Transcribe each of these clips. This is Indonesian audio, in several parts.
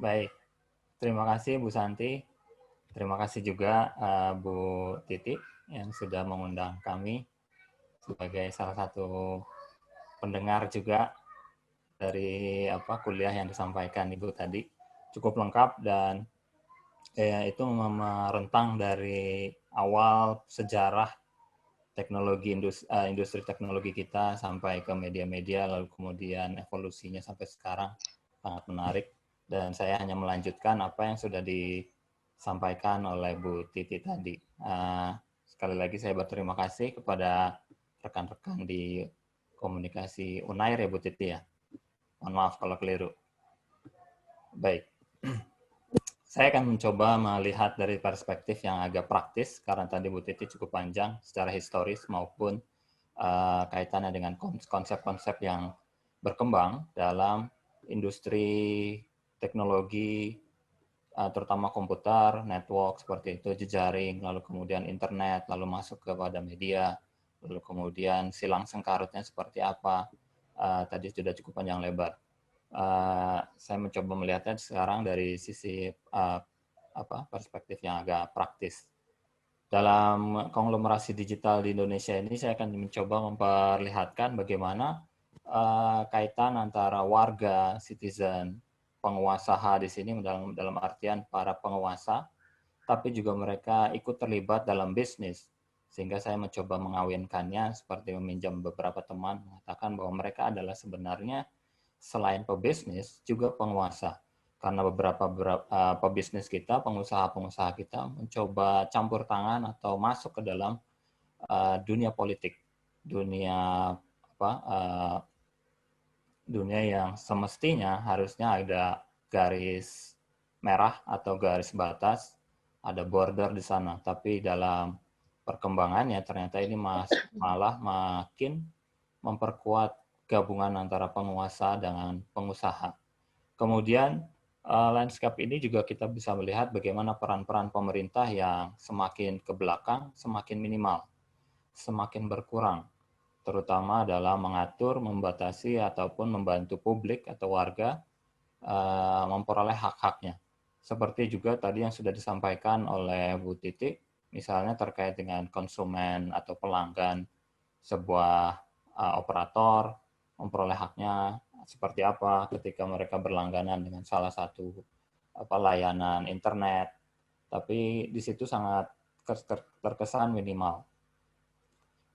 Baik, terima kasih Bu Santi. Terima kasih juga Bu Titi yang sudah mengundang kami sebagai salah satu pendengar juga dari kuliah yang disampaikan Ibu tadi. Cukup lengkap dan itu merentang dari awal sejarah teknologi industri teknologi kita sampai ke media-media, lalu kemudian evolusinya sampai sekarang, sangat menarik. Dan saya hanya melanjutkan apa yang sudah disampaikan oleh Bu Titi tadi. Sekali lagi saya berterima kasih kepada rekan-rekan di komunikasi Unair ya Bu Titi ya. Mohon maaf kalau keliru. Baik. Saya akan mencoba melihat dari perspektif yang agak praktis, karena tadi Bu Titi cukup panjang secara historis maupun kaitannya dengan konsep-konsep yang berkembang dalam industri teknologi, terutama komputer, network seperti itu, jejaring, lalu kemudian internet, lalu masuk kepada media, lalu kemudian silang sengkarutnya seperti apa. Tadi sudah cukup panjang lebar. Saya mencoba melihatnya sekarang dari sisi perspektif yang agak praktis. Dalam konglomerasi digital di Indonesia ini, saya akan mencoba memperlihatkan bagaimana kaitan antara warga, citizen, penguasa di sini dalam artian para penguasa, tapi juga mereka ikut terlibat dalam bisnis. Sehingga saya mencoba mengawinkannya seperti meminjam beberapa teman mengatakan bahwa mereka adalah sebenarnya selain pebisnis juga penguasa. Karena beberapa pebisnis kita, pengusaha-pengusaha kita mencoba campur tangan atau masuk ke dalam dunia politik, dunia dunia yang semestinya harusnya ada garis merah atau garis batas, ada border di sana. Tapi dalam perkembangannya ternyata ini malah makin memperkuat gabungan antara penguasa dengan pengusaha. Kemudian landscape ini juga kita bisa melihat bagaimana peran-peran pemerintah yang semakin ke belakang, semakin minimal, semakin berkurang, terutama dalam mengatur, membatasi, ataupun membantu publik atau warga memperoleh hak-haknya. Seperti juga tadi yang sudah disampaikan oleh Bu Titi, misalnya terkait dengan konsumen atau pelanggan sebuah operator, memperoleh haknya seperti apa ketika mereka berlangganan dengan salah satu layanan internet. Tapi di situ sangat terkesan minimal.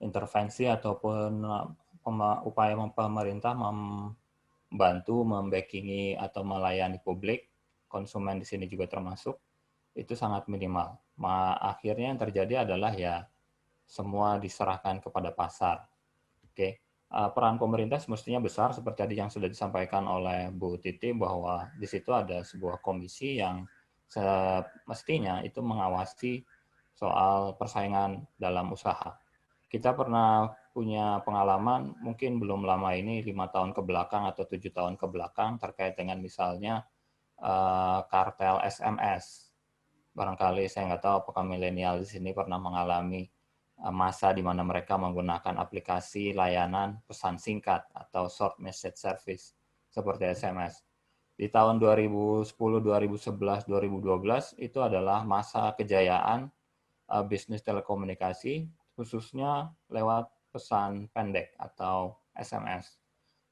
Intervensi ataupun upaya pemerintah membantu, membackingi atau melayani publik, konsumen di sini juga termasuk, itu sangat minimal. Akhirnya yang terjadi adalah ya semua diserahkan kepada pasar. Oke. Peran pemerintah semestinya besar seperti tadi yang sudah disampaikan oleh Bu Titi, bahwa di situ ada sebuah komisi yang semestinya itu mengawasi soal persaingan dalam usaha. Kita pernah punya pengalaman mungkin belum lama ini, 5 tahun ke belakang atau 7 tahun ke belakang, terkait dengan misalnya kartel SMS. Barangkali saya nggak tahu apakah milenial di sini pernah mengalami masa di mana mereka menggunakan aplikasi layanan pesan singkat atau short message service seperti SMS. Di tahun 2010, 2011, 2012 itu adalah masa kejayaan bisnis telekomunikasi, khususnya lewat pesan pendek atau SMS.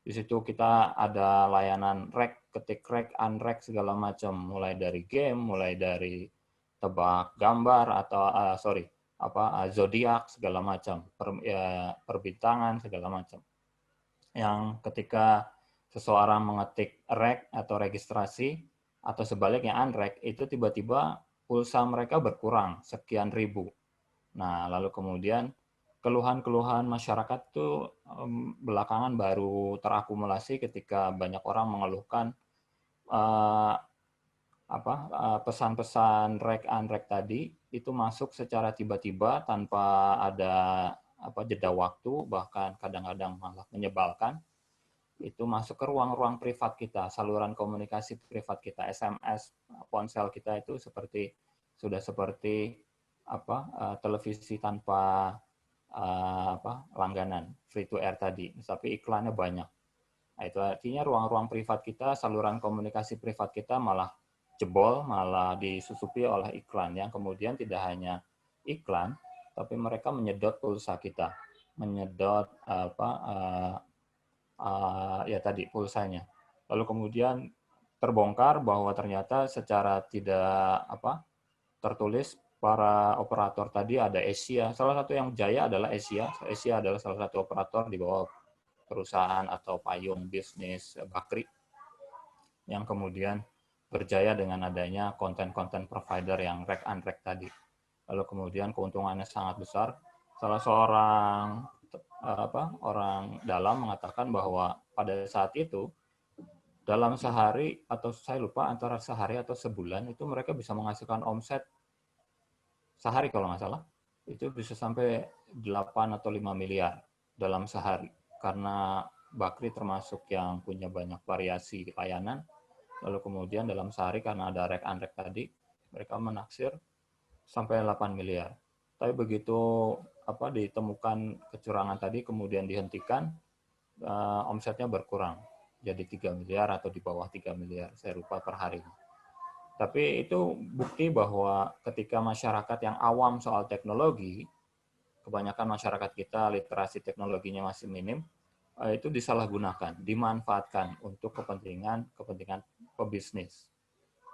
Di situ kita ada layanan rek, ketik rek, unrek, segala macam, mulai dari game, mulai dari tebak gambar atau zodiak segala macam, perbintangan segala macam. Yang ketika seseorang mengetik rek atau registrasi atau sebaliknya unrek, itu tiba-tiba pulsa mereka berkurang sekian ribu. Nah, lalu kemudian keluhan-keluhan masyarakat itu belakangan baru terakumulasi ketika banyak orang mengeluhkan pesan-pesan rek unrek tadi itu masuk secara tiba-tiba tanpa ada jeda waktu, bahkan kadang-kadang malah menyebalkan. Itu masuk ke ruang-ruang privat kita, saluran komunikasi privat kita, SMS, ponsel kita itu sudah seperti televisi tanpa langganan, free to air tadi, tapi iklannya banyak. Nah, itu artinya ruang-ruang privat kita, saluran komunikasi privat kita malah jebol malah disusupi oleh iklan yang kemudian tidak hanya iklan, tapi mereka menyedot pulsa kita, menyedot ya tadi pulsanya. Lalu kemudian terbongkar bahwa ternyata secara tidak tertulis para operator tadi ada Asia. Salah satu yang jaya adalah Asia. Asia adalah salah satu operator di bawah perusahaan atau payung bisnis Bakri yang kemudian berjaya dengan adanya konten-konten provider yang rack and rack tadi. Lalu kemudian keuntungannya sangat besar. Salah seorang orang dalam mengatakan bahwa pada saat itu dalam sehari atau saya lupa antara sehari atau sebulan itu mereka bisa menghasilkan omset sehari kalau nggak salah itu bisa sampai 8 atau 5 miliar dalam sehari karena Bakri termasuk yang punya banyak variasi layanan. Lalu kemudian dalam sehari karena ada rack and rack tadi mereka menaksir sampai 8 miliar. Tapi begitu ditemukan kecurangan tadi kemudian dihentikan, omsetnya berkurang jadi 3 miliar atau di bawah 3 miliar, saya lupa per hari. Tapi itu bukti bahwa ketika masyarakat yang awam soal teknologi, kebanyakan masyarakat kita literasi teknologinya masih minim, itu disalahgunakan, dimanfaatkan untuk kepentingan pebisnis.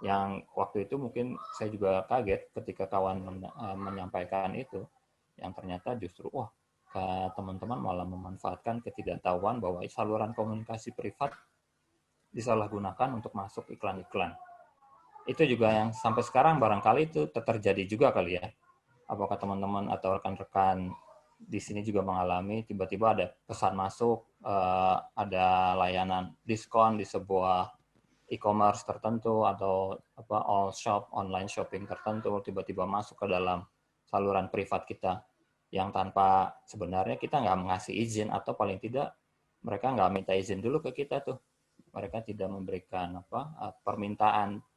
Yang waktu itu mungkin saya juga kaget ketika kawan menyampaikan itu, yang ternyata justru teman-teman malah memanfaatkan ketidaktahuan bahwa saluran komunikasi privat disalahgunakan untuk masuk iklan-iklan. Itu juga yang sampai sekarang barangkali itu terjadi juga kali ya. Apakah teman-teman atau rekan-rekan di sini juga mengalami tiba-tiba ada pesan masuk, ada layanan diskon di sebuah e-commerce tertentu atau all shop, online shopping tertentu tiba-tiba masuk ke dalam saluran privat kita yang tanpa sebenarnya kita nggak mengasih izin atau paling tidak mereka nggak minta izin dulu ke kita tuh. Mereka tidak memberikan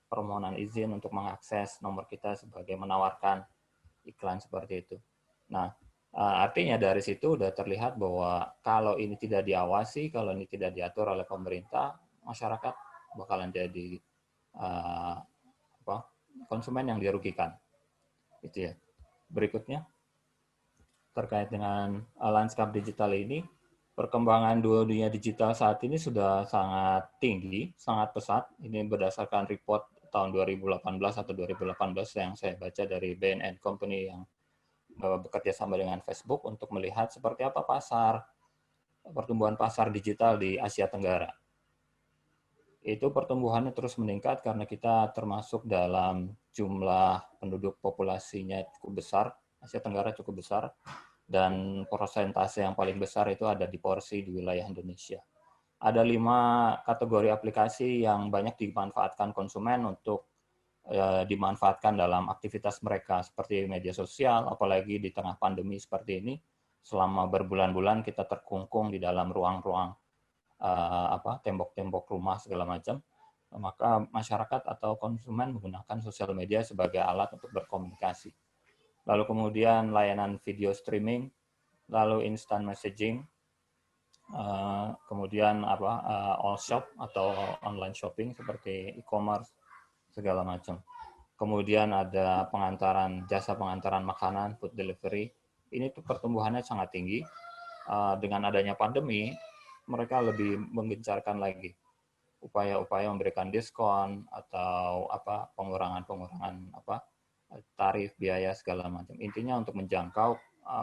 permohonan izin untuk mengakses nomor kita sebagai menawarkan iklan seperti itu. Nah, artinya dari situ sudah terlihat bahwa kalau ini tidak diawasi, kalau ini tidak diatur oleh pemerintah, masyarakat bakalan jadi konsumen yang dirugikan. Itu ya. Berikutnya terkait dengan lanskap digital ini, perkembangan dunia digital saat ini sudah sangat tinggi, sangat pesat. Ini berdasarkan report tahun 2018 atau 2018 yang saya baca dari BNN Company yang bekerja sama dengan Facebook untuk melihat seperti apa pertumbuhan pasar digital di Asia Tenggara. Itu pertumbuhannya terus meningkat karena kita termasuk dalam jumlah penduduk populasinya cukup besar, Asia Tenggara cukup besar, dan persentase yang paling besar itu ada di porsi di wilayah Indonesia. Ada 5 kategori aplikasi yang banyak dimanfaatkan konsumen untuk dimanfaatkan dalam aktivitas mereka seperti media sosial, apalagi di tengah pandemi seperti ini, selama berbulan-bulan kita terkungkung di dalam ruang-ruang tembok-tembok rumah segala macam, maka masyarakat atau konsumen menggunakan sosial media sebagai alat untuk berkomunikasi. Lalu kemudian layanan video streaming, lalu instant messaging, kemudian all shop atau online shopping seperti e-commerce segala macam. Kemudian ada jasa pengantaran makanan, food delivery. Ini tuh pertumbuhannya sangat tinggi. Dengan adanya pandemi, mereka lebih menggencarkan lagi upaya-upaya memberikan diskon atau pengurangan tarif, biaya segala macam. Intinya untuk menjangkau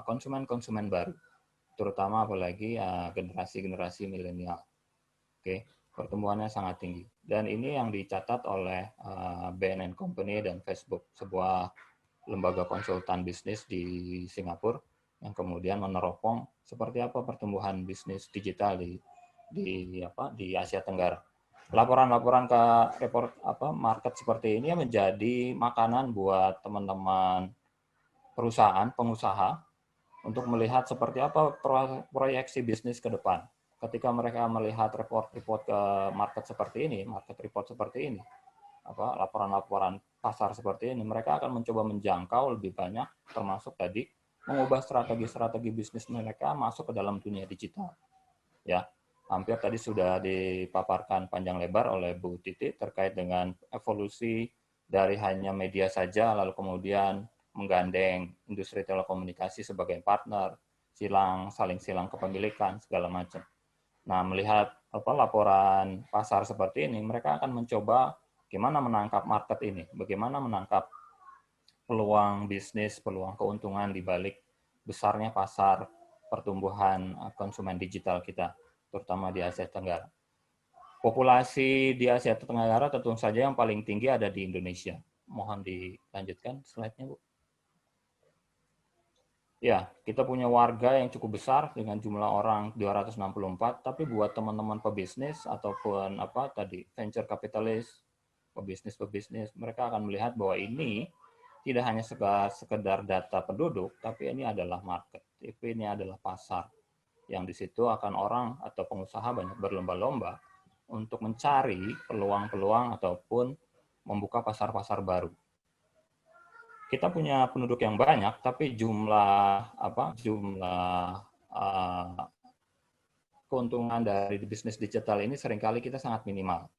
konsumen-konsumen baru, terutama apalagi generasi-generasi milenial. Oke. Pertumbuhannya sangat tinggi. Dan ini yang dicatat oleh BNN Company dan Facebook, sebuah lembaga konsultan bisnis di Singapura yang kemudian meneropong seperti apa pertumbuhan bisnis digital di Asia Tenggara. Laporan-laporan ke market seperti ini menjadi makanan buat teman-teman perusahaan, pengusaha untuk melihat seperti apa proyeksi bisnis ke depan. Ketika mereka melihat report-report ke market report seperti ini, laporan-laporan pasar seperti ini, mereka akan mencoba menjangkau lebih banyak, termasuk tadi mengubah strategi-strategi bisnis mereka masuk ke dalam dunia digital. Ya, Hampir tadi sudah dipaparkan panjang lebar oleh Bu Titi terkait dengan evolusi dari hanya media saja, lalu kemudian menggandeng industri telekomunikasi sebagai partner, saling silang kepemilikan, segala macam. Nah, melihat laporan pasar seperti ini, mereka akan mencoba gimana menangkap market ini, bagaimana menangkap peluang bisnis, peluang keuntungan di balik besarnya pasar pertumbuhan konsumen digital kita, terutama di Asia Tenggara. Populasi di Asia Tenggara tentu saja yang paling tinggi ada di Indonesia. Mohon dilanjutkan slide-nya, Bu. Ya, kita punya warga yang cukup besar dengan jumlah orang 264, tapi buat teman-teman pebisnis ataupun venture capitalist, pebisnis, mereka akan melihat bahwa ini tidak hanya sekedar data penduduk, tapi ini adalah market, ini adalah pasar yang di situ akan orang atau pengusaha banyak berlomba-lomba untuk mencari peluang-peluang ataupun membuka pasar-pasar baru. Kita punya penduduk yang banyak, tapi jumlah keuntungan dari bisnis digital ini seringkali kita sangat minimal.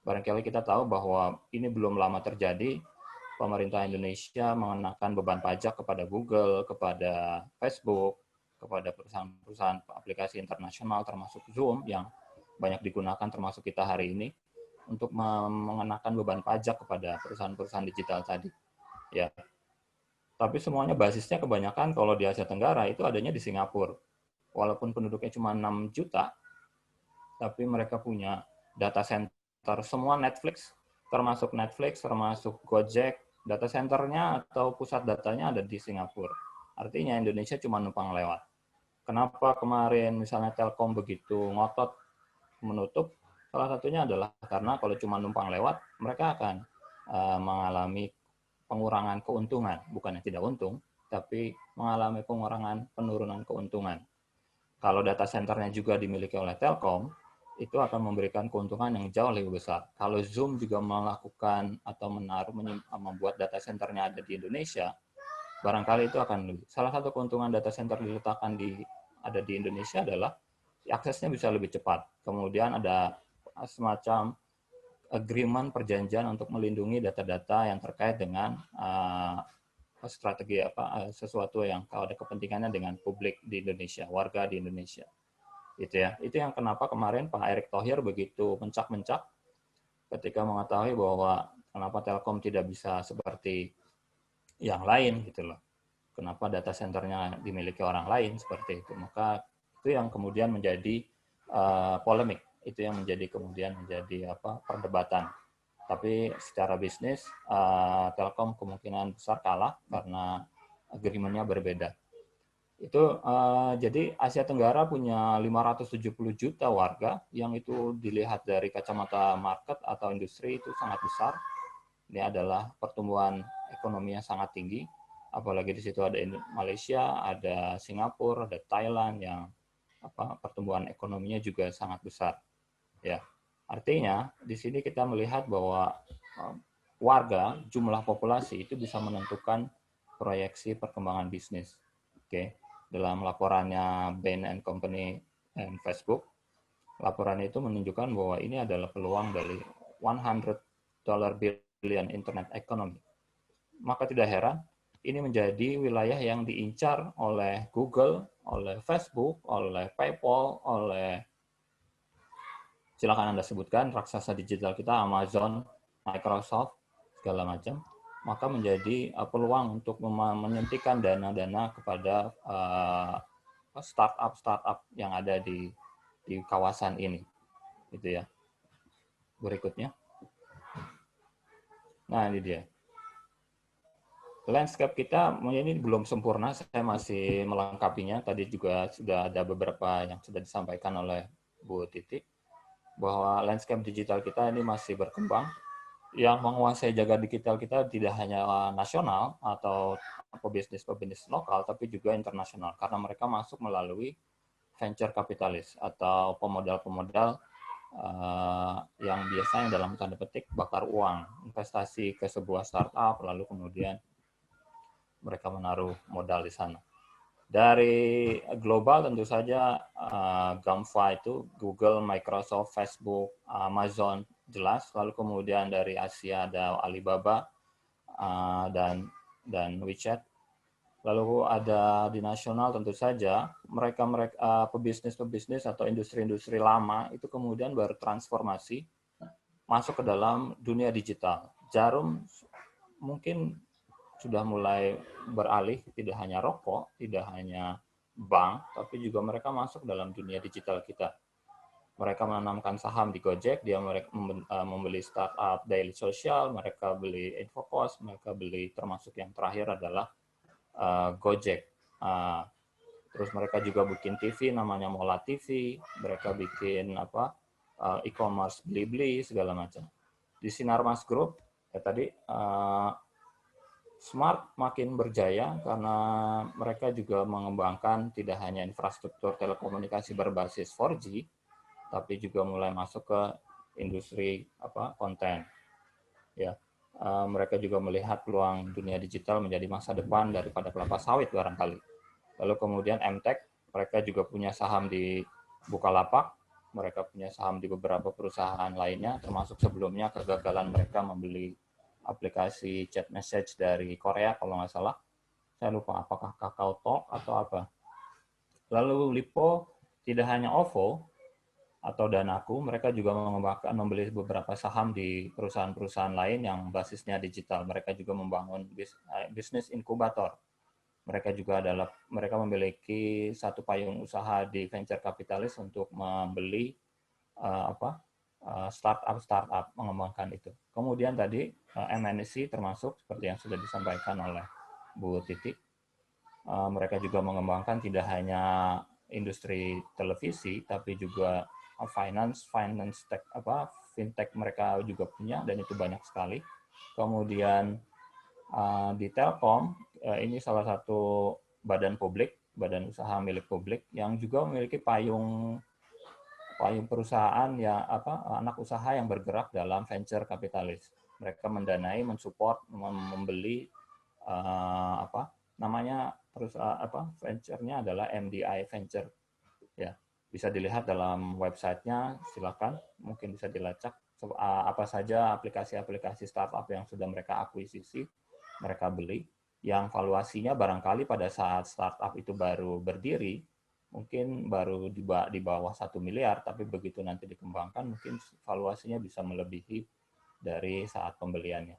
Barangkali kita tahu bahwa ini belum lama terjadi, pemerintah Indonesia mengenakan beban pajak kepada Google, kepada Facebook, kepada perusahaan-perusahaan aplikasi internasional termasuk Zoom yang banyak digunakan termasuk kita hari ini untuk mengenakan beban pajak kepada perusahaan-perusahaan digital tadi. Ya. Tapi semuanya basisnya kebanyakan kalau di Asia Tenggara itu adanya di Singapura. Walaupun penduduknya cuma 6 juta, tapi mereka punya data center semua Netflix, termasuk Gojek, data centernya atau pusat datanya ada di Singapura. Artinya Indonesia cuma numpang lewat. Kenapa kemarin misalnya Telkom begitu ngotot menutup? Salah satunya adalah karena kalau cuma numpang lewat, mereka akan mengalami pengurangan keuntungan, bukannya tidak untung, tapi mengalami penurunan keuntungan. Kalau data centernya juga dimiliki oleh Telkom, itu akan memberikan keuntungan yang jauh lebih besar. Kalau Zoom juga melakukan atau membuat data centernya ada di Indonesia, barangkali itu akan lebih. Salah satu keuntungan data center ada di Indonesia adalah aksesnya bisa lebih cepat. Kemudian ada semacam agreement perjanjian untuk melindungi data-data yang terkait dengan strategi sesuatu yang kalau ada kepentingannya dengan publik di Indonesia, warga di Indonesia. Gitu ya. Itu yang kenapa kemarin Pak Erick Thohir begitu mencak-mencak ketika mengetahui bahwa kenapa Telkom tidak bisa seperti yang lain gitu loh. Kenapa data centernya dimiliki orang lain seperti itu. Maka itu yang kemudian menjadi polemik. Itu yang kemudian menjadi perdebatan. Tapi secara bisnis Telkom kemungkinan besar kalah karena agreement-nya berbeda. Itu jadi Asia Tenggara punya 570 juta warga yang itu dilihat dari kacamata market atau industri itu sangat besar. Ini adalah pertumbuhan ekonomi yang sangat tinggi. Apalagi di situ ada Malaysia, ada Singapura, ada Thailand yang pertumbuhan ekonominya juga sangat besar. Ya, artinya di sini kita melihat bahwa warga, jumlah populasi itu bisa menentukan proyeksi perkembangan bisnis. Oke, dalam laporannya Bain & Company dan Facebook, laporan itu menunjukkan bahwa ini adalah peluang dari $100 billion internet economy. Maka tidak heran ini menjadi wilayah yang diincar oleh Google, oleh Facebook, oleh PayPal, oleh silakan Anda sebutkan raksasa digital kita, Amazon, Microsoft, segala macam, maka menjadi peluang untuk menyuntikkan dana-dana kepada startup yang ada di kawasan ini. Gitu ya. Berikutnya. Nah, ini dia. Landscape kita ini belum sempurna, saya masih melengkapinya. Tadi juga sudah ada beberapa yang sudah disampaikan oleh Bu Titi, bahwa landscape digital kita ini masih berkembang. Yang menguasai jagat digital kita tidak hanya nasional atau pebisnis lokal, tapi juga internasional, karena mereka masuk melalui venture capitalist atau pemodal-pemodal yang biasanya dalam tanda petik bakar uang, investasi ke sebuah startup, lalu kemudian mereka menaruh modal di sana. Dari global tentu saja GAMFA itu Google, Microsoft, Facebook, Amazon jelas. Lalu kemudian dari Asia ada Alibaba dan WeChat. Lalu ada di nasional tentu saja mereka pebisnis atau industri-industri lama itu kemudian bertransformasi masuk ke dalam dunia digital. Jarum mungkin sudah mulai beralih, tidak hanya rokok, tidak hanya bank, tapi juga mereka masuk dalam dunia digital kita. Mereka menanamkan saham di Gojek, dia mereka membeli startup Daily Social, mereka beli Infocos, mereka beli termasuk yang terakhir adalah Gojek. Terus mereka juga bikin TV namanya Mola TV, mereka bikin e-commerce Blibli segala macam. Di Sinarmas Group ya tadi Smart makin berjaya karena mereka juga mengembangkan tidak hanya infrastruktur telekomunikasi berbasis 4G, tapi juga mulai masuk ke industri konten. Ya, mereka juga melihat peluang dunia digital menjadi masa depan daripada kelapa sawit barangkali. Lalu kemudian MTech, mereka juga punya saham di Bukalapak, mereka punya saham di beberapa perusahaan lainnya, termasuk sebelumnya kegagalan mereka membeli aplikasi chat message dari Korea kalau nggak salah. Saya lupa apakah Kakao Talk atau apa. Lalu Lipo tidak hanya OVO atau Danaku, mereka juga mengembangkan membeli beberapa saham di perusahaan-perusahaan lain yang basisnya digital. Mereka juga membangun bisnis inkubator. Mereka memiliki satu payung usaha di venture capitalis untuk membeli startup mengembangkan itu. Kemudian tadi MNC termasuk seperti yang sudah disampaikan oleh Bu Titi. Mereka juga mengembangkan tidak hanya industri televisi, tapi juga finance tech, fintech mereka juga punya dan itu banyak sekali. Kemudian di Telkom ini salah satu badan usaha milik publik yang juga memiliki payung perusahaan yang anak usaha yang bergerak dalam venture kapitalis. Mereka mendanai, mensupport, membeli namanya perusahaan venture-nya adalah MDI Venture. Ya, bisa dilihat dalam website-nya, silakan mungkin bisa dilacak apa saja aplikasi-aplikasi startup yang sudah mereka akuisisi, mereka beli, yang valuasinya barangkali pada saat startup itu baru berdiri, mungkin baru di bawah 1 miliar, tapi begitu nanti dikembangkan, mungkin valuasinya bisa melebihi dari saat pembeliannya.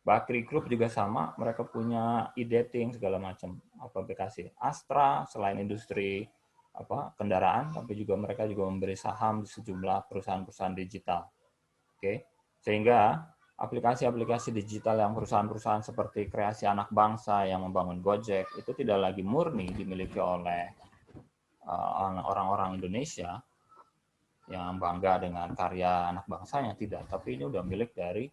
Bakri Group juga sama, mereka punya e-dating segala macam aplikasi. Astra selain industri kendaraan, tapi juga mereka juga memberi saham di sejumlah perusahaan-perusahaan digital. Oke, sehingga aplikasi-aplikasi digital yang perusahaan-perusahaan seperti kreasi anak bangsa yang membangun Gojek itu tidak lagi murni dimiliki oleh orang-orang Indonesia yang bangga dengan karya anak bangsanya, tidak, tapi ini udah milik dari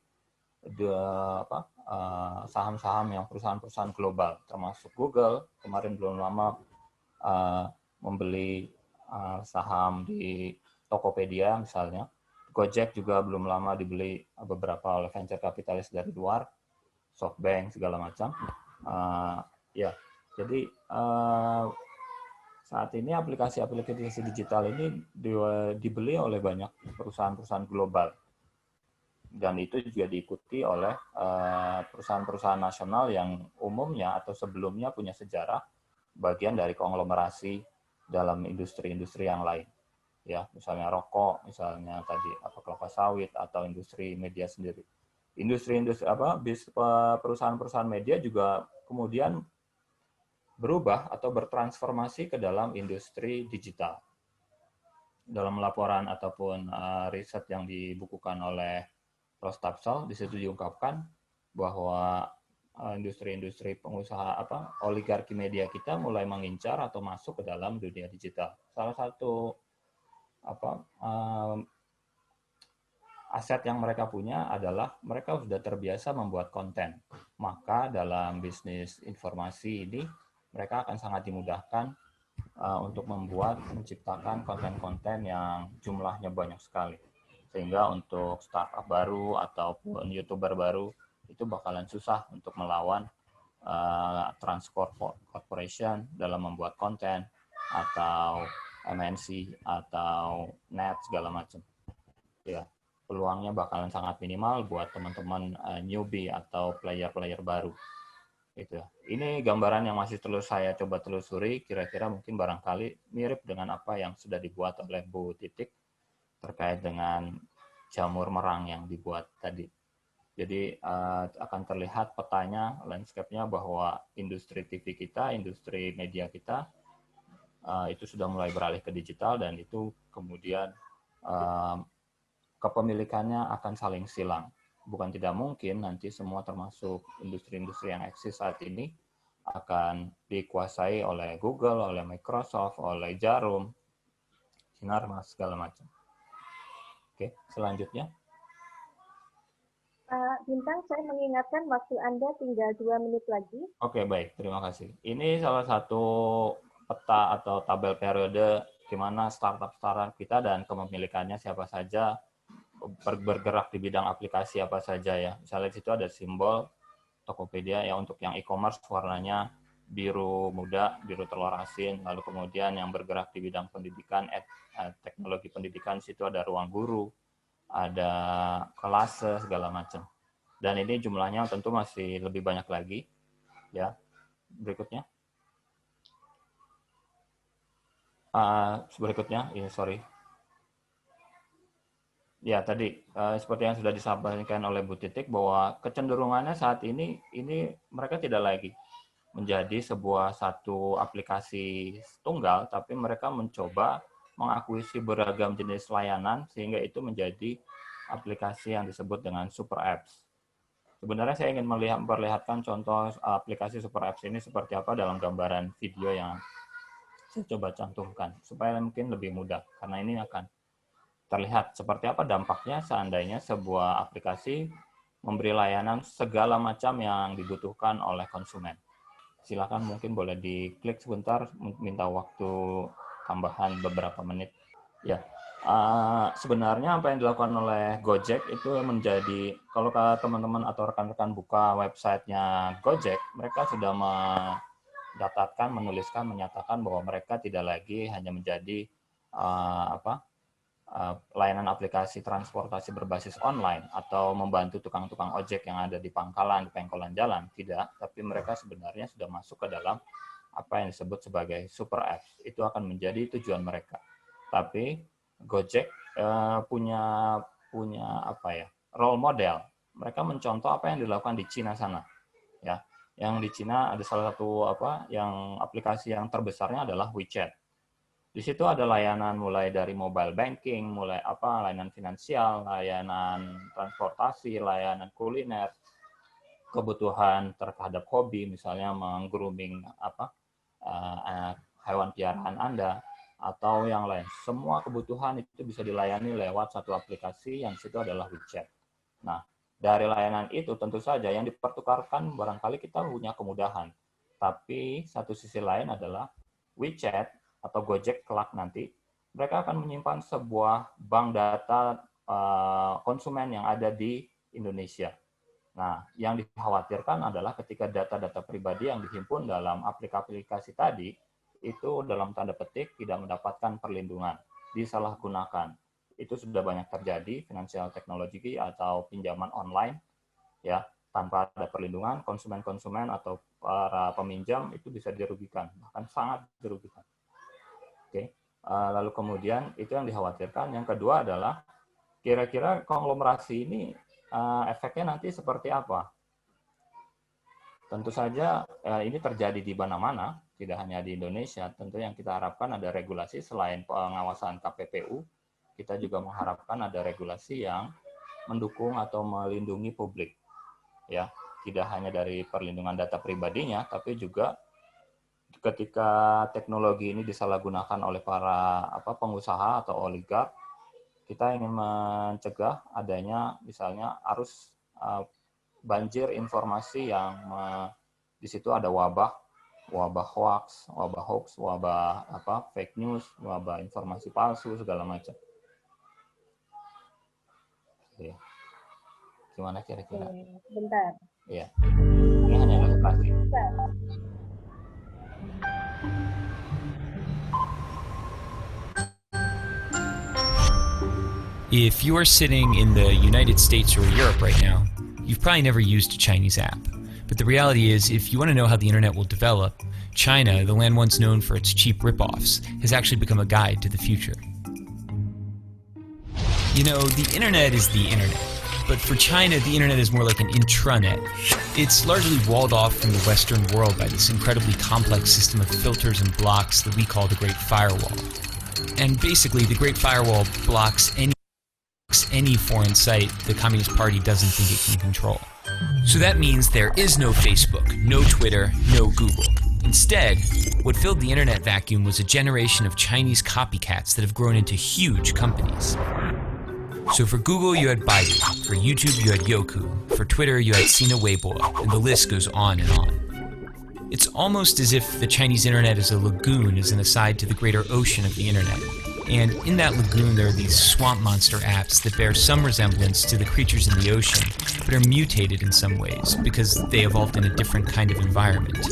saham-saham yang perusahaan-perusahaan global, termasuk Google kemarin belum lama membeli saham di Tokopedia misalnya. Gojek juga belum lama dibeli beberapa oleh venture kapitalis dari luar, SoftBank segala macam. Ya, jadi saat ini aplikasi-aplikasi digital ini dibeli oleh banyak perusahaan-perusahaan global. Dan itu juga diikuti oleh perusahaan-perusahaan nasional yang umumnya atau sebelumnya punya sejarah bagian dari konglomerasi dalam industri-industri yang lain. Ya, misalnya rokok, misalnya tadi kelapa sawit atau industri media sendiri. Industri-industri perusahaan-perusahaan media juga kemudian berubah atau bertransformasi ke dalam industri digital. Dalam laporan ataupun riset yang dibukukan oleh Rostapsal, di situ diungkapkan bahwa industri-industri pengusaha oligarki media kita mulai mengincar atau masuk ke dalam dunia digital. Salah satu aset yang mereka punya adalah mereka sudah terbiasa membuat konten. Maka dalam bisnis informasi ini mereka akan sangat dimudahkan untuk menciptakan konten-konten yang jumlahnya banyak sekali. Sehingga untuk startup baru ataupun YouTuber baru itu bakalan susah untuk melawan transport corporation dalam membuat konten, atau MNC atau net segala macam. Ya, peluangnya bakalan sangat minimal buat teman-teman newbie atau player-player baru. Gitu. Ini gambaran yang masih terus saya coba telusuri, kira-kira mungkin barangkali mirip dengan apa yang sudah dibuat oleh Bu Titik terkait dengan jamur merang yang dibuat tadi. Jadi akan terlihat petanya, landscape-nya bahwa industri TV kita, industri media kita itu sudah mulai beralih ke digital, dan itu kemudian kepemilikannya akan saling silang. Bukan tidak mungkin nanti semua termasuk industri-industri yang eksis saat ini akan dikuasai oleh Google, oleh Microsoft, oleh Jarum, Sinarmas, segala macam. Oke, selanjutnya. Bintang, saya mengingatkan waktu Anda tinggal 2 menit lagi. Oke, baik. Terima kasih. Ini salah satu peta atau tabel periode di mana startup-startup kita dan kepemilikannya siapa saja, bergerak di bidang aplikasi apa saja ya. Misalnya di situ ada simbol Tokopedia ya, untuk yang e-commerce warnanya biru muda, biru telur asin. Lalu kemudian yang bergerak di bidang pendidikan, teknologi pendidikan, di situ ada Ruang Guru, ada Kelase, segala macam. Dan ini jumlahnya tentu masih lebih banyak lagi ya. Berikutnya. Berikutnya, ini sorry. Ya, tadi seperti yang sudah disampaikan oleh Bu Titik bahwa kecenderungannya saat ini mereka tidak lagi menjadi sebuah satu aplikasi tunggal, tapi mereka mencoba mengakuisisi beragam jenis layanan sehingga itu menjadi aplikasi yang disebut dengan super apps. Sebenarnya saya ingin memperlihatkan contoh aplikasi super apps ini seperti apa dalam gambaran video yang saya coba cantumkan supaya mungkin lebih mudah, karena ini akan terlihat seperti apa dampaknya seandainya sebuah aplikasi memberi layanan segala macam yang dibutuhkan oleh konsumen. Silakan mungkin boleh diklik sebentar, minta waktu tambahan beberapa menit. Ya, sebenarnya apa yang dilakukan oleh Gojek itu menjadi, kalau teman-teman atau rekan-rekan buka websitenya Gojek, mereka sudah mendatatkan, menuliskan, menyatakan bahwa mereka tidak lagi hanya menjadi layanan aplikasi transportasi berbasis online atau membantu tukang-tukang ojek yang ada di pangkalan, di pengkolan jalan, tidak, tapi mereka sebenarnya sudah masuk ke dalam apa yang disebut sebagai super apps. Itu akan menjadi tujuan mereka. Tapi Gojek punya apa ya, role model. Mereka mencontoh apa yang dilakukan di Cina sana, ya. Yang di Cina ada salah satu yang aplikasi yang terbesarnya adalah WeChat. Di situ ada layanan mulai dari mobile banking, mulai layanan finansial, layanan transportasi, layanan kuliner, kebutuhan terhadap hobi, misalnya meng-grooming hewan piaraan Anda, atau yang lain. Semua kebutuhan itu bisa dilayani lewat satu aplikasi yang situ adalah WeChat. Nah, dari layanan itu tentu saja yang dipertukarkan barangkali kita punya kemudahan. Tapi satu sisi lain adalah WeChat atau Gojek kelak nanti, mereka akan menyimpan sebuah bank data konsumen yang ada di Indonesia. Nah, yang dikhawatirkan adalah ketika data-data pribadi yang dihimpun dalam aplikasi tadi, itu dalam tanda petik tidak mendapatkan perlindungan, disalahgunakan. Itu sudah banyak terjadi, financial technology atau pinjaman online, ya, tanpa ada perlindungan, konsumen-konsumen atau para peminjam itu bisa dirugikan, bahkan sangat dirugikan. Oke. Lalu kemudian itu yang dikhawatirkan. Yang kedua adalah kira-kira konglomerasi ini efeknya nanti seperti apa? Tentu saja ini terjadi di mana-mana, tidak hanya di Indonesia. Tentu yang kita harapkan ada regulasi selain pengawasan KPPU, kita juga mengharapkan ada regulasi yang mendukung atau melindungi publik. Ya, tidak hanya dari perlindungan data pribadinya, tapi juga ketika teknologi ini disalahgunakan oleh para pengusaha atau oligark, kita ingin mencegah adanya misalnya arus banjir informasi yang di situ ada wabah hoax, wabah fake news, wabah informasi palsu segala macam. Oke. Gimana kira-kira? Bentar. Iya. Ini hanya Terima kasih. If you are sitting in the United States or Europe right now, you've probably never used a Chinese app. But the reality is, if you want to know how the internet will develop, China, the land once known for its cheap ripoffs, has actually become a guide to the future. You know, the internet is the internet. But for China, the internet is more like an intranet. It's largely walled off from the Western world by this incredibly complex system of filters and blocks that we call the Great Firewall. And basically, the Great Firewall blocks any foreign site the Communist Party doesn't think it can control. So that means there is no Facebook, no Twitter, no Google. Instead, what filled the internet vacuum was a generation of Chinese copycats that have grown into huge companies. So for Google, you had Baidu. For YouTube, you had Youku. For Twitter, you had Sina Weibo, and the list goes on and on. It's almost as if the Chinese internet is a lagoon as an aside to the greater ocean of the internet. And in that lagoon, there are these swamp monster apps that bear some resemblance to the creatures in the ocean, but are mutated in some ways because they evolved in a different kind of environment.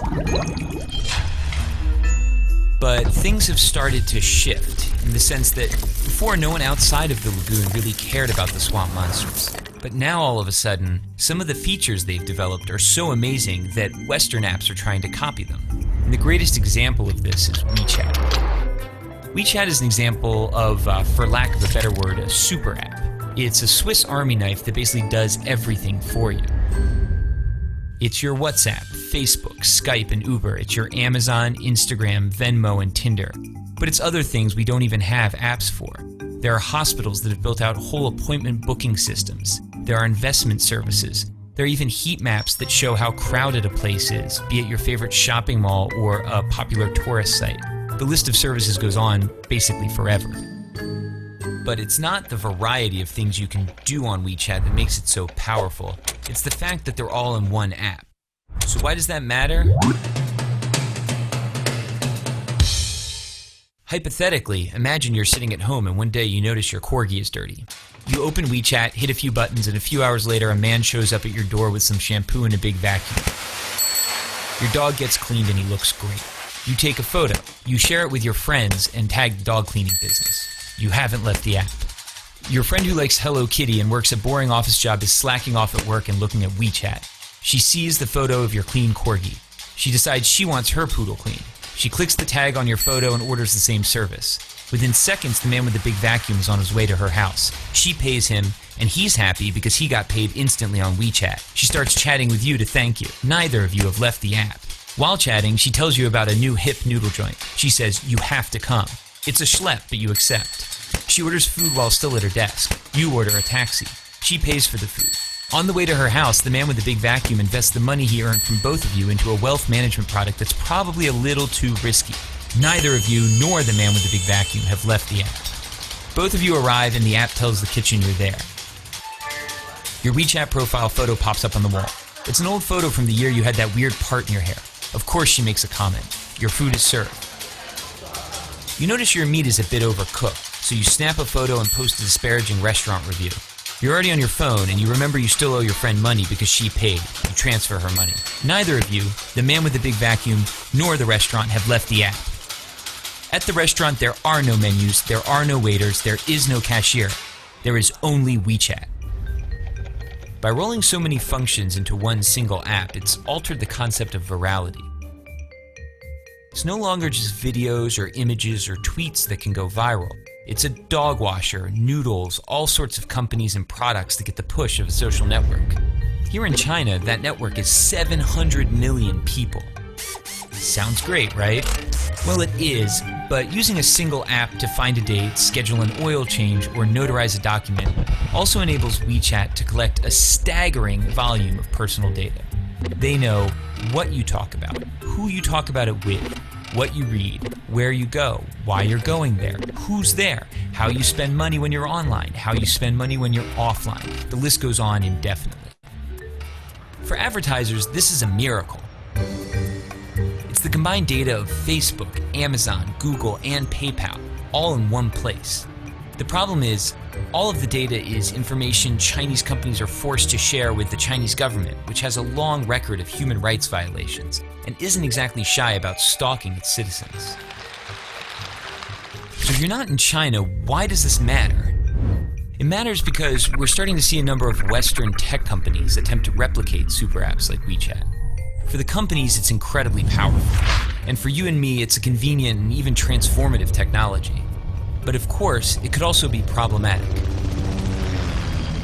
But things have started to shift in the sense that before, no one outside of the lagoon really cared about the swamp monsters. But now, all of a sudden, some of the features they've developed are so amazing that Western apps are trying to copy them. And the greatest example of this is WeChat. WeChat is an example of, for lack of a better word, a super app. It's a Swiss Army knife that basically does everything for you. It's your WhatsApp, Facebook, Skype, and Uber. It's your Amazon, Instagram, Venmo, and Tinder. But it's other things we don't even have apps for. There are hospitals that have built out whole appointment booking systems. There are investment services. There are even heat maps that show how crowded a place is, be it your favorite shopping mall or a popular tourist site. The list of services goes on basically forever. But it's not the variety of things you can do on WeChat that makes it so powerful. It's the fact that they're all in one app. So why does that matter? Hypothetically, imagine you're sitting at home and one day you notice your corgi is dirty. You open WeChat, hit a few buttons, and a few hours later a man shows up at your door with some shampoo and a big vacuum. Your dog gets cleaned and he looks great. You take a photo, you share it with your friends, and tag the dog cleaning business. You haven't left the app. Your friend who likes Hello Kitty and works a boring office job is slacking off at work and looking at WeChat. She sees the photo of your clean corgi. She decides she wants her poodle cleaned. She clicks the tag on your photo and orders the same service. Within seconds, the man with the big vacuum is on his way to her house. She pays him, and he's happy because he got paid instantly on WeChat. She starts chatting with you to thank you. Neither of you have left the app. While chatting, she tells you about a new hip noodle joint. She says, you have to come. It's a schlep, but you accept. She orders food while still at her desk. You order a taxi. She pays for the food. On the way to her house, the man with the big vacuum invests the money he earned from both of you into a wealth management product that's probably a little too risky. Neither of you nor the man with the big vacuum have left the app. Both of you arrive and the app tells the kitchen you're there. Your WeChat profile photo pops up on the wall. It's an old photo from the year you had that weird part in your hair. Of course she makes a comment. Your food is served. You notice your meat is a bit overcooked, so you snap a photo and post a disparaging restaurant review. You're already on your phone and you remember you still owe your friend money because she paid. You transfer her money. Neither of you, the man with the big vacuum, nor the restaurant have left the app. At the restaurant, there are no menus, there are no waiters, there is no cashier. There is only WeChat. By rolling so many functions into one single app, it's altered the concept of virality. It's no longer just videos or images or tweets that can go viral. It's a dog washer, noodles, all sorts of companies and products that get the push of a social network. Here in China, that network is 700 million people. Sounds great, right? Well, it is, but using a single app to find a date, schedule an oil change, or notarize a document also enables WeChat to collect a staggering volume of personal data. They know what you talk about, who you talk about it with, what you read, where you go, why you're going there, who's there, how you spend money when you're online, how you spend money when you're offline. The list goes on indefinitely. For advertisers, this is a miracle. It's the combined data of Facebook, Amazon, Google, and PayPal, all in one place. The problem is, All of the data is information Chinese companies are forced to share with the Chinese government, which has a long record of human rights violations and isn't exactly shy about stalking its citizens. So if you're not in China, why does this matter? It matters because we're starting to see a number of Western tech companies attempt to replicate super apps like WeChat. For the companies, it's incredibly powerful. And for you and me, it's a convenient and even transformative technology. But of course, it could also be problematic.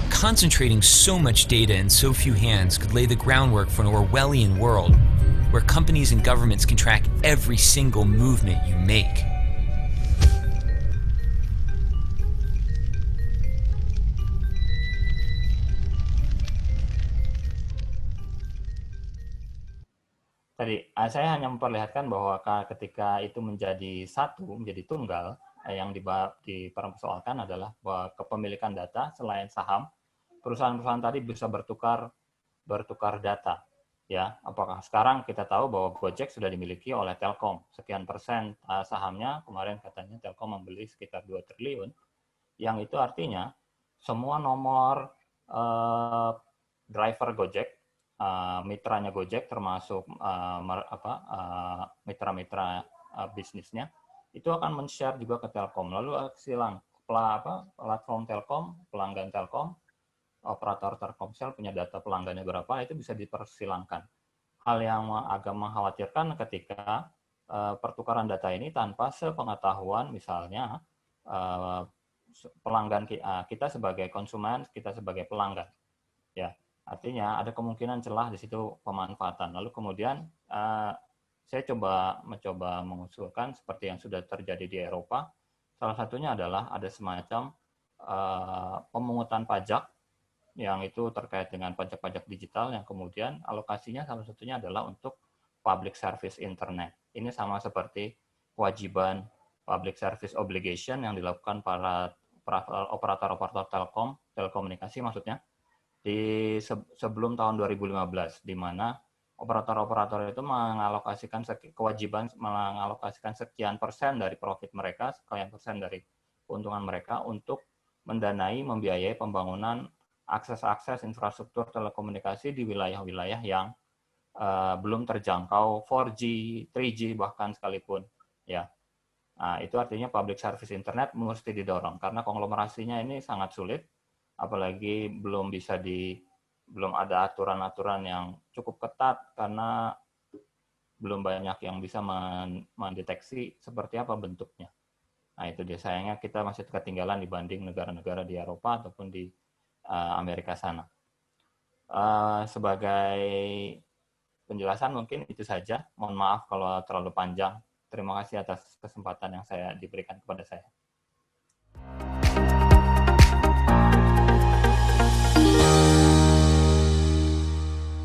Concentrating so much data in so few hands could lay the groundwork for an Orwellian world where companies and governments can track every single movement you make. Tadi saya hanya memperlihatkan bahwa ketika itu menjadi satu, menjadi tunggal, yang dipersoalkan adalah bahwa kepemilikan data selain saham, perusahaan-perusahaan tadi bisa bertukar data. Ya, apakah sekarang kita tahu bahwa Gojek sudah dimiliki oleh Telkom, sekian persen sahamnya, kemarin katanya Telkom membeli sekitar 2 triliun, yang itu artinya semua nomor driver Gojek, mitranya Gojek termasuk mitra-mitra bisnisnya itu akan men-share juga ke Telkom. Lalu platform Telkom, pelanggan Telkom, operator Telkomsel punya data pelanggannya berapa, itu bisa dipersilangkan. Hal yang agak mengkhawatirkan ketika pertukaran data ini tanpa sepengetahuan misalnya pelanggan kita sebagai konsumen, kita sebagai pelanggan. Ya. Artinya ada kemungkinan celah di situ pemanfaatan. Lalu kemudian saya mencoba mengusulkan seperti yang sudah terjadi di Eropa. Salah satunya adalah ada semacam pemungutan pajak yang itu terkait dengan pajak-pajak digital yang kemudian alokasinya salah satunya adalah untuk public service internet. Ini sama seperti kewajiban public service obligation yang dilakukan para operator-operator telekomunikasi maksudnya, di sebelum tahun 2015, di mana operator-operator itu mengalokasikan kewajiban mengalokasikan sekian persen dari profit mereka, sekian persen dari keuntungan mereka untuk membiayai pembangunan akses infrastruktur telekomunikasi di wilayah-wilayah yang belum terjangkau 4G, 3G bahkan sekalipun, ya. Nah, itu artinya public service internet mesti didorong karena konglomerasinya ini sangat sulit. Apalagi belum ada aturan-aturan yang cukup ketat karena belum banyak yang bisa mendeteksi seperti apa bentuknya. Nah, itu dia, sayangnya kita masih ketinggalan dibanding negara-negara di Eropa ataupun di Amerika sana. Sebagai penjelasan mungkin itu saja. Mohon maaf kalau terlalu panjang. Terima kasih atas kesempatan yang diberikan kepada saya.